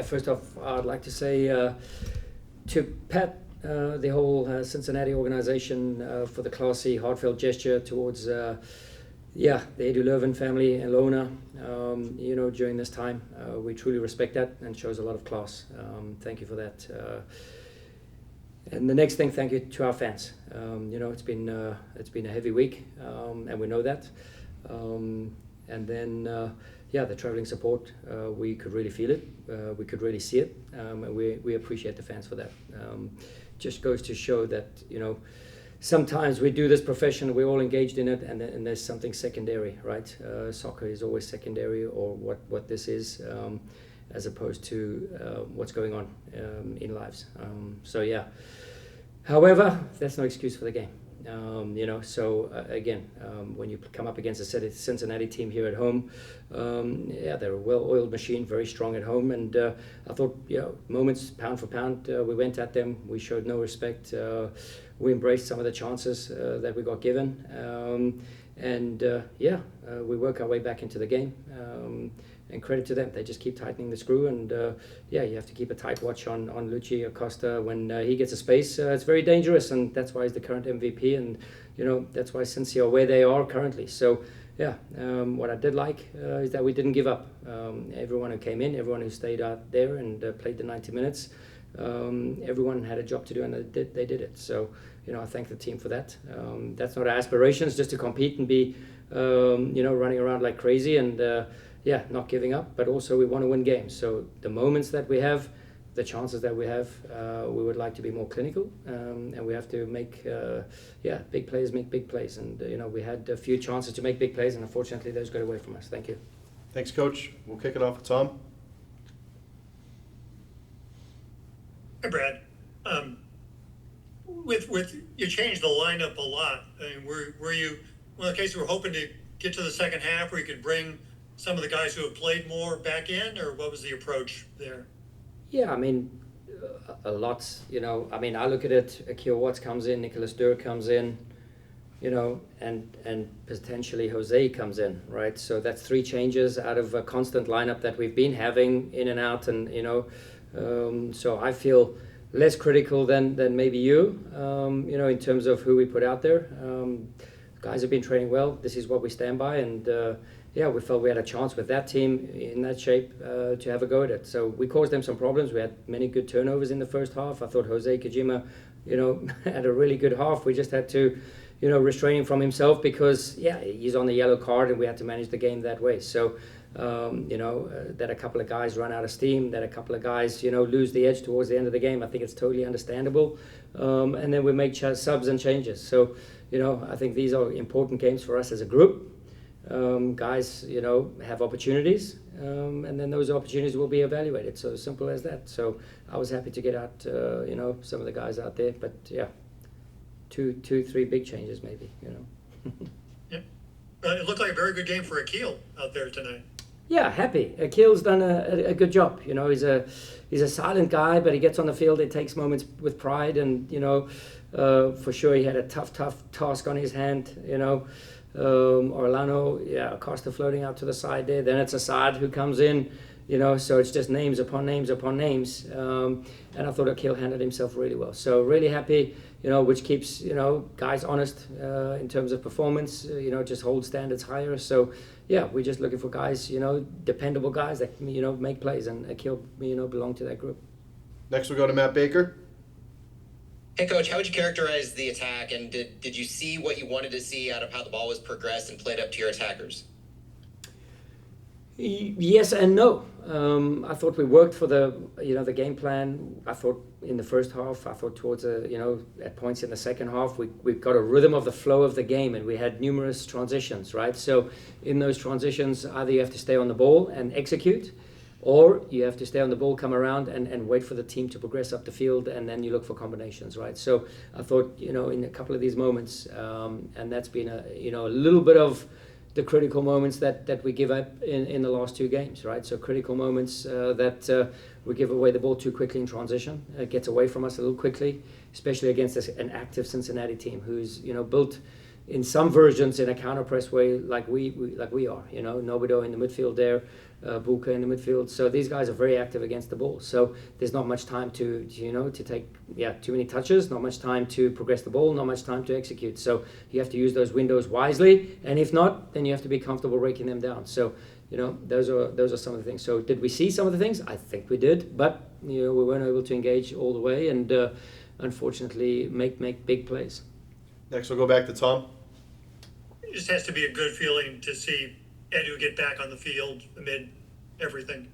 First off, I'd like to say to Pat, the whole Cincinnati organization for the classy, heartfelt gesture towards the Edu Leuven family and Lona, during this time. We truly respect that and shows a lot of class. Thank you for that. And the next thing, thank you to our fans. It's been a heavy week, and we know that. The traveling support, we could really feel it, we could really see it, and we appreciate the fans for that. Just goes to show that, sometimes we do this profession, we're all engaged in it, and there's something secondary, right? Soccer is always secondary, or what this is, as opposed to what's going on in lives. However, that's no excuse for the game. When you come up against a Cincinnati team here at home, they're a well-oiled machine, very strong at home, and I thought, moments, pound for pound, we went at them, we showed no respect, we embraced some of the chances that we got given, we work our way back into the game, and credit to them, they just keep tightening the screw, and you have to keep a tight watch on Lucci Acosta when he gets a space. It's very dangerous, and that's why he's the current MVP, and that's why Cincy are where they are currently. So what I did like is that we didn't give up. Everyone who came in, everyone who stayed out there and played the 90 minutes, everyone had a job to do, and they did it. So I thank the team for that. That's not our aspirations, just to compete and be running around like crazy and not giving up, but also we want to win games. So the moments that we have, the chances that we have, we would like to be more clinical, and we have to make big players make big plays, and we had a few chances to make big plays, and unfortunately those got away from us. Thank you. Thanks, Coach. We'll kick it off with Tom. Hi, Brad. With you changed the lineup a lot. I mean, were you one of the cases we're hoping to get to the second half where you could bring some of the guys who have played more back in, or what was the approach there? Yeah, I mean, a lot. I look at it. Akil Watts comes in, Nicholas Durr comes in, and potentially Hosei comes in, right? So that's 3 changes out of a constant lineup that we've been having in and out, and so I feel less critical than maybe you, in terms of who we put out there. Guys have been training well. This is what we stand by, and we felt we had a chance with that team in that shape to have a go at it. So we caused them some problems. We had many good turnovers in the first half. I thought Hosei Kijima, had a really good half. We just had to, restrain him from himself because, he's on the yellow card, and we had to manage the game that way. So, that a couple of guys run out of steam, that a couple of guys, lose the edge towards the end of the game. I think it's totally understandable. And then we make subs and changes. So, I think these are important games for us as a group. Guys, have opportunities, and then those opportunities will be evaluated. So simple as that. So I was happy to get out, some of the guys out there. But 2-3 big changes maybe. Yep. It looked like a very good game for Akil out there tonight. Yeah, happy. Akil's done a good job. He's a silent guy, but he gets on the field. It takes moments with pride, and for sure he had a tough task on his hand. Orlando, Acosta floating out to the side there. Then it's Assad who comes in, so it's just names upon names upon names. And I thought Akil handled himself really well. So really happy, which keeps, guys honest in terms of performance, just hold standards higher. So, we're just looking for guys, dependable guys that, make plays. And Akil, belong to that group. Next we'll go to Matt Baker. Hey, Coach, how would you characterize the attack, and did you see what you wanted to see out of how the ball was progressed and played up to your attackers? Yes and no. I thought we worked for the game plan. I thought in the first half, I thought towards at points in the second half, we got a rhythm of the flow of the game, and we had numerous transitions, right? So in those transitions, either you have to stay on the ball and execute, or you have to stay on the ball, come around, and wait for the team to progress up the field, and then you look for combinations, right? So I thought, in a couple of these moments, and that's been a little bit of the critical moments that we give up in the last 2 games, right? So critical moments that we give away the ball too quickly in transition. It gets away from us a little quickly, especially against an active Cincinnati team who's, built in some versions in a counter press way, like we are. You know, Nobido in the midfield there, Buka in the midfield. So these guys are very active against the ball. So there's not much time to take too many touches, not much time to progress the ball, not much time to execute. So you have to use those windows wisely, and if not, then you have to be comfortable raking them down. So those are some of the things. So did we see some of the things? I think we did, but we weren't able to engage all the way, and unfortunately make big plays. Next, we'll go back to Tom. It just has to be a good feeling to see Edu get back on the field amid everything.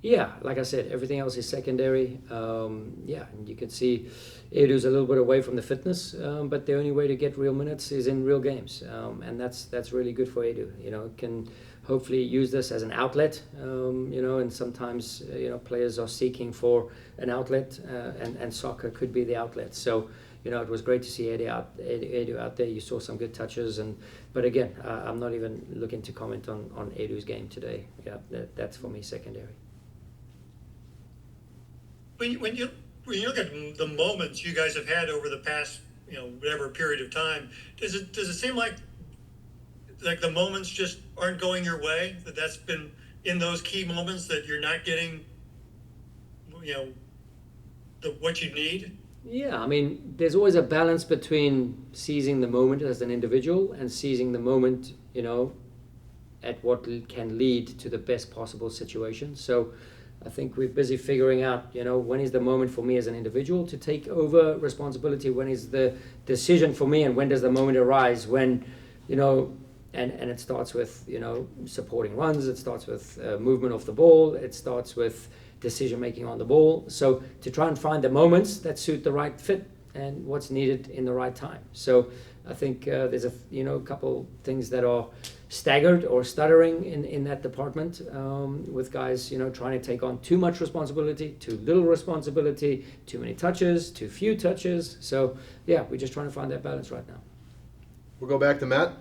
Yeah, like I said, everything else is secondary. And you can see Edu's a little bit away from the fitness, but the only way to get real minutes is in real games, and that's really good for Edu. Can hopefully use this as an outlet, and sometimes players are seeking for an outlet, and soccer could be the outlet. So it was great to see Edu out there. You saw some good touches, but again, I'm not even looking to comment on Edu's game today. Yeah, that's for me secondary. When you look at the moments you guys have had over the past whatever period of time, does it seem like the moments just aren't going your way? That's been in those key moments that you're not getting what you need? Yeah, I mean, there's always a balance between seizing the moment as an individual and seizing the moment, at what can lead to the best possible situation. So I think we're busy figuring out, when is the moment for me as an individual to take over responsibility? When is the decision for me, and when does the moment arise? When, and it starts with, supporting runs. It starts with movement off the ball. It starts with decision making on the ball. So to try and find the moments that suit the right fit and what's needed in the right time. So I think there's a couple things that are staggered or stuttering in that department, with guys trying to take on too much responsibility, too little responsibility, too many touches, too few touches. So yeah, we're just trying to find that balance right now. We'll go back to Matt.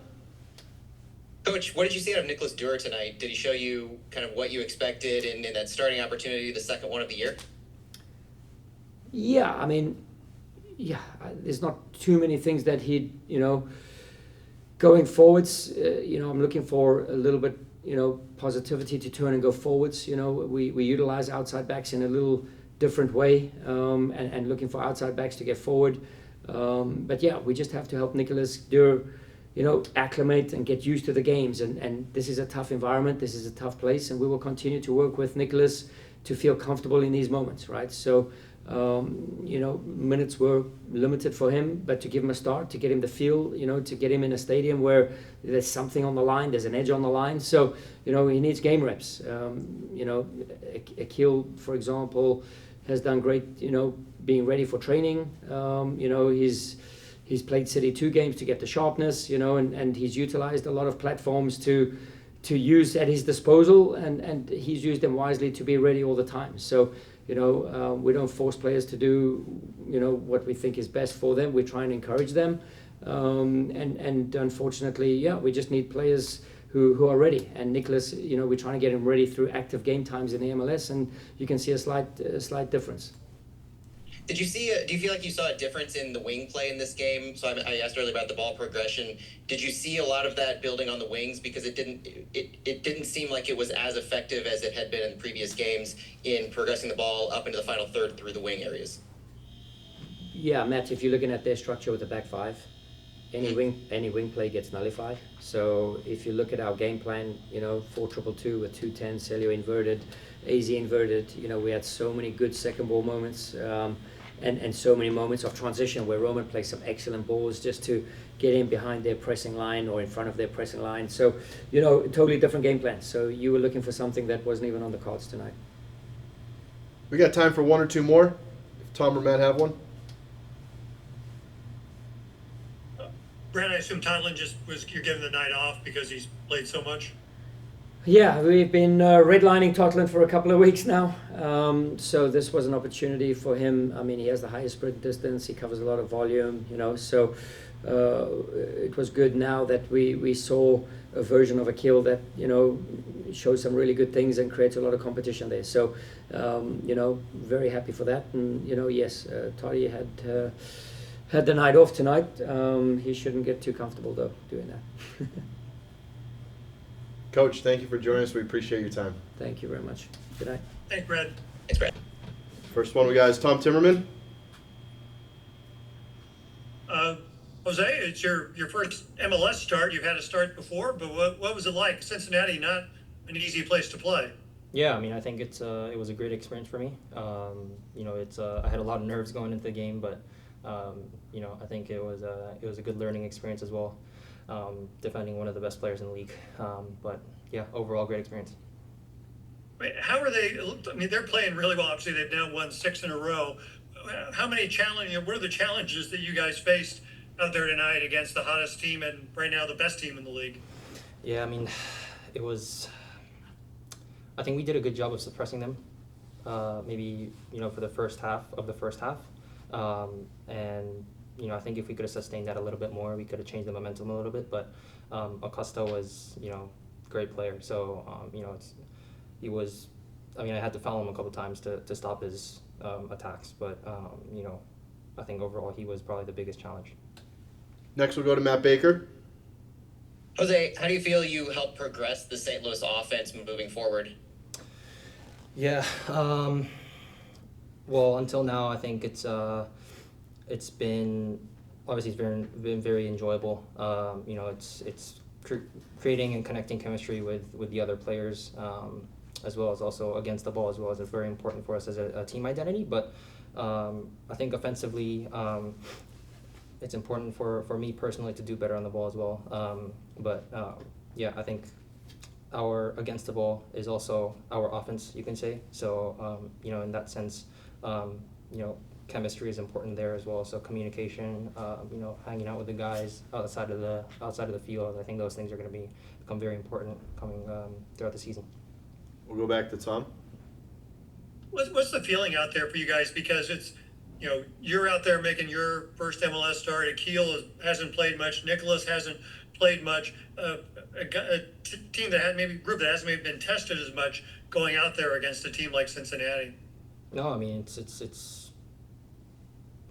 Coach, what did you see out of Nicholas Dewar tonight? Did he show you kind of what you expected in that starting opportunity, the second one of the year? Yeah, I mean, there's not too many things that he, going forwards, I'm looking for a little bit, positivity to turn and go forwards. We utilize outside backs in a little different way, and looking for outside backs to get forward. But yeah, we just have to help Nicholas Dewar, acclimate and get used to the games. And this is a tough environment. This is a tough place. And we will continue to work with Nicholas to feel comfortable in these moments, right? So, minutes were limited for him, but to give him a start, to get him the feel, to get him in a stadium where there's something on the line, there's an edge on the line. So, he needs game reps. Akil, for example, has done great, being ready for training. He's played City 2 games to get the sharpness, and he's utilized a lot of platforms to use at his disposal, and he's used them wisely to be ready all the time. So, we don't force players to do, what we think is best for them. We try and encourage them. And unfortunately, we just need players who are ready. And Nicholas, we're trying to get him ready through active game times in the MLS, and you can see a slight difference. Do you feel like you saw a difference in the wing play in this game? So I asked earlier about the ball progression. Did you see a lot of that building on the wings? Because it didn't seem like it was as effective as it had been in previous games in progressing the ball up into the final third through the wing areas. Yeah, Matt, if you're looking at their structure with the back five, any wing play gets nullified. So if you look at our game plan, 4-2-2 with 2-10, Celio inverted, AZ inverted, we had so many good second ball moments. And so many moments of transition where Roman plays some excellent balls just to get in behind their pressing line or in front of their pressing line. So, totally different game plan. So you were looking for something that wasn't even on the cards tonight. We got time for one or two more. If Tom or Matt have one. Brad, I assume Totland you're giving the night off because he's played so much? Yeah, we've been redlining Totland for a couple of weeks now. So this was an opportunity for him. I mean, he has the highest sprint distance. He covers a lot of volume, so it was good now that we saw a version of Akil that, shows some really good things and creates a lot of competition there. So, very happy for that. And, yes, Toddy had had the night off tonight. He shouldn't get too comfortable though doing that. Coach, thank you for joining us. We appreciate your time. Thank you very much. Good night. Thanks, Brad. Thanks, Brad. First one we got is Tom Timmerman. Jose, it's your first MLS start. You've had a start before, but what was it like? Cincinnati, not an easy place to play. Yeah, I mean, I think it was a great experience for me. I had a lot of nerves going into the game, but I think it was a good learning experience as well. Defending one of the best players in the league, but yeah, overall great experience. How are they? I mean, they're playing really well. Obviously, they've now won 6 in a row. How many challenges? What are the challenges that you guys faced out there tonight against the hottest team and right now the best team in the league? Yeah, I mean, it was. I think we did a good job of suppressing them. Maybe for the first half, and I think if we could have sustained that a little bit more, we could have changed the momentum a little bit. But Acosta was great player, so he was. I mean, I had to foul him a couple times to stop his attacks, but I think overall he was probably the biggest challenge. Next, we'll go to Matt Baker. Jose, how do you feel you helped progress the St. Louis offense moving forward? Yeah. Well, until now, I think it's been obviously been very enjoyable. It's creating and connecting chemistry with the other players, as well as also against the ball as well, as very important for us as a team identity. But I think offensively, it's important for me personally to do better on the ball as well. Yeah, I think our against the ball is also our offense, you can say. So in that sense, chemistry is important there as well. So communication, hanging out with the guys outside of the field. I think those things are going to become very important coming throughout the season. We'll go back to Tom. What's the feeling out there for you guys? Because it's, you're out there making your first MLS start. Akil hasn't played much. Nicholas hasn't played much. A team that group that hasn't maybe been tested as much, going out there against a team like Cincinnati. No, I mean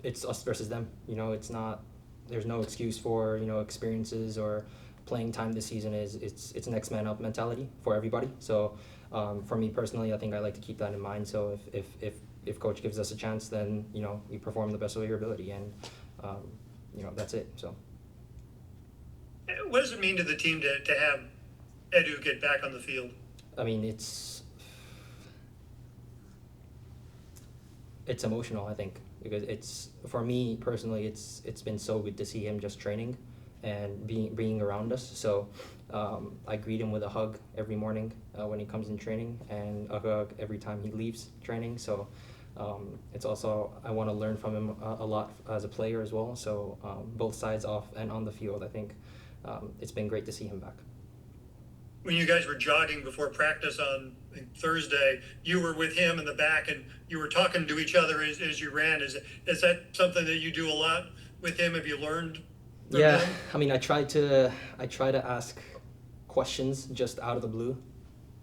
it's us versus them. It's not. There's no excuse for experiences or playing time this season. It's next man up mentality for everybody. So for me personally, I think I like to keep that in mind. So if coach gives us a chance, then you perform the best of your ability, and that's it. So what does it mean to the team to have Edu get back on the field? I mean, it's emotional, I think, because it's, for me personally, it's been so good to see him just training and being around us. So I greet him with a hug every morning when he comes in training, and a hug every time he leaves training. So it's also, I want to learn from him a lot as a player as well. So both sides off and on the field, I think it's been great to see him back. When you guys were jogging before practice on Thursday, you were with him in the back and you were talking to each other as you ran. Is that something that you do a lot with him? Have you learned from Yeah, him? I mean, I try to ask questions just out of the blue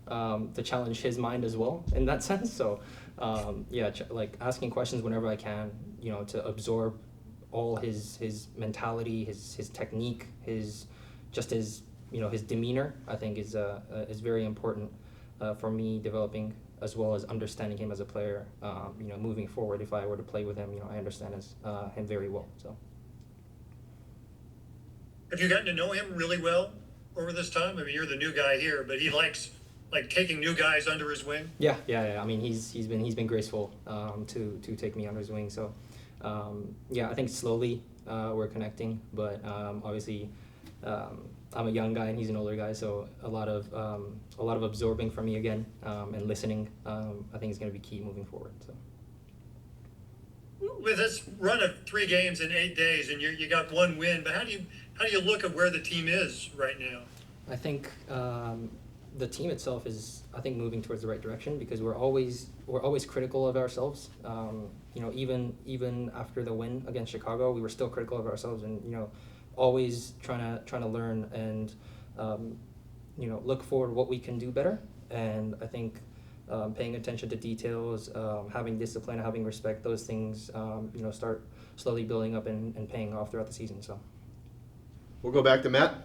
to challenge his mind as well in that sense. So like asking questions whenever I can, to absorb all his mentality, his technique, his demeanor, I think is very important for me developing, as well as understanding him as a player. Moving forward, if I were to play with him, I understand him very well. So. Have you gotten to know him really well over this time? I mean, you're the new guy here, but he likes taking new guys under his wing. Yeah. I mean, he's been graceful to take me under his wing. So I think slowly we're connecting, but obviously I'm a young guy and he's an older guy, so a lot of absorbing from me again and listening. I think is going to be key moving forward. So. With this run of 3 games in 8 days, and you got 1 win, but how do you look at where the team is right now? I think the team itself is, I think, moving towards the right direction, because we're always critical of ourselves. Even after the win against Chicago, we were still critical of ourselves, and always trying to learn and look for what we can do better. And I think paying attention to details, having discipline, having respect, those things, start slowly building up and paying off throughout the season. So We'll go back to Matt.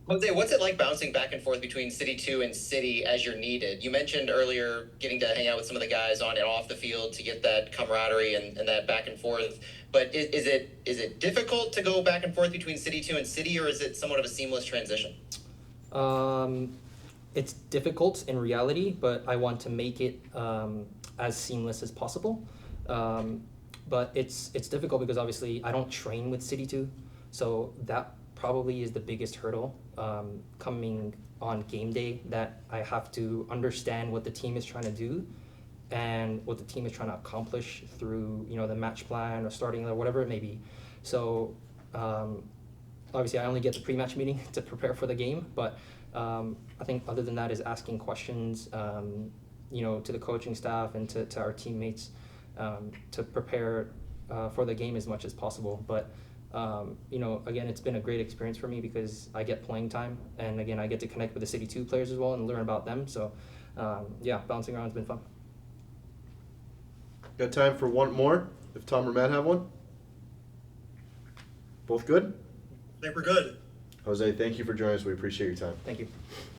Jose, what's it like bouncing back and forth between City 2 and City as you're needed? You mentioned earlier getting to hang out with some of the guys on and off the field to get that camaraderie and that back and forth. But is it difficult to go back and forth between City 2 and City, or is it somewhat of a seamless transition? It's difficult in reality, but I want to make it as seamless as possible. But it's difficult because obviously I don't train with City 2, so that probably is the biggest hurdle coming on game day, that I have to understand what the team is trying to do and what the team is trying to accomplish through the match plan or starting or whatever it may be. So obviously I only get the pre-match meeting to prepare for the game, but I think other than that is asking questions to the coaching staff and to our teammates to prepare for the game as much as possible. But again, it's been a great experience for me because I get playing time, and again, I get to connect with the City 2 players as well and learn about them. So, bouncing around has been fun. Got time for one more, if Tom or Matt have one? Both good? I think we're good. Jose, thank you for joining us. We appreciate your time. Thank you.